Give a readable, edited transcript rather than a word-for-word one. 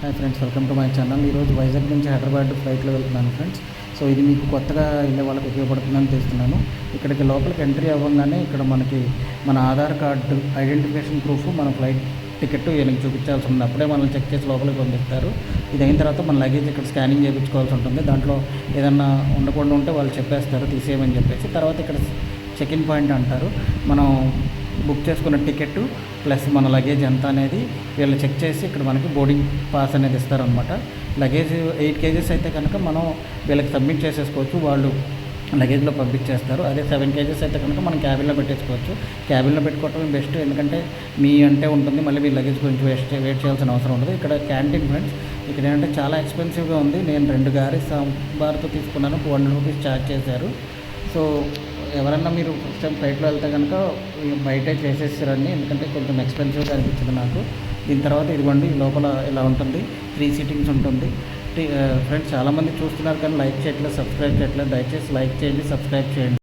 Hi friends, welcome to my channel. ఈరోజు వైజాగ్ నుంచి హైదరాబాద్ ఫ్లైట్లో వెళ్తున్నాను ఫ్రెండ్స్. సో ఇది మీకు కొత్తగా వెళ్ళే వాళ్ళకి ఉపయోగపడుతుందని తెలుస్తున్నాను. ఇక్కడికి లోపలికి ఎంట్రీ అవ్వగానే ఇక్కడ మనకి మన ఆధార్ కార్డు, ఐడెంటిఫికేషన్ ప్రూఫ్, మన ఫ్లైట్ టికెట్ వీళ్ళకి చూపించాల్సి ఉంది. అప్పుడే మనల్ని చెక్ చేసి లోపలికి పంపిస్తారు. ఇది అయిన తర్వాత మన లగేజ్ ఇక్కడ స్కానింగ్ చేయించుకోవాల్సి ఉంటుంది. దాంట్లో ఏదన్నా ఉండకుండా ఉంటే వాళ్ళు చెప్పేస్తారు తీసేయమని చెప్పేసి. తర్వాత ఇక్కడ చెక్ ఇన్ పాయింట్ అంటారు. మనం బుక్ చేసుకున్న టికెట్ ప్లస్ మన లగేజ్ ఎంత అనేది వీళ్ళు చెక్ చేసి ఇక్కడ మనకి బోర్డింగ్ పాస్ అనేది ఇస్తారనమాట. లగేజ్ 8 kgs అయితే కనుక మనం వీళ్ళకి సబ్మిట్ చేసేసుకోవచ్చు, వాళ్ళు లగేజ్లో పంపించేస్తారు. అదే 7 kgs అయితే కనుక మనం క్యాబిన్లో పెట్టేసుకోవచ్చు. క్యాబిన్లో పెట్టుకోవటం బెస్ట్, ఎందుకంటే మీ అంటే ఉంటుంది, మళ్ళీ మీ లగేజ్ గురించి వెయిట్ చేయాల్సిన అవసరం ఉండదు. ఇక్కడ క్యాంటీన్ ఫ్రెండ్స్, ఇక్కడ ఏంటంటే చాలా ఎక్స్పెన్సివ్గా ఉంది. నేను 2 గారి సాంబార్తో తీసుకున్నాను, 200 రూపీస్ ఛార్జ్ చేశారు. సో ఎవరన్నా మీరు ఫస్ట్ టైం ఫ్లైట్లో వెళ్తే కనుక బయటే చేసేసారని, ఎందుకంటే కొంచెం ఎక్స్పెన్సివ్గా అనిపించింది నాకు. దీని తర్వాత ఇదిగోండి లోపల ఇలా ఉంటుంది, 3 సీటింగ్స్ ఉంటుంది. ఫ్రెండ్స్ చాలామంది చూస్తున్నారు కానీ లైక్ చేయట్లేదు, సబ్స్క్రైబ్ చేయట్లేదు. దయచేసి లైక్ చేయండి, సబ్స్క్రైబ్ చేయండి.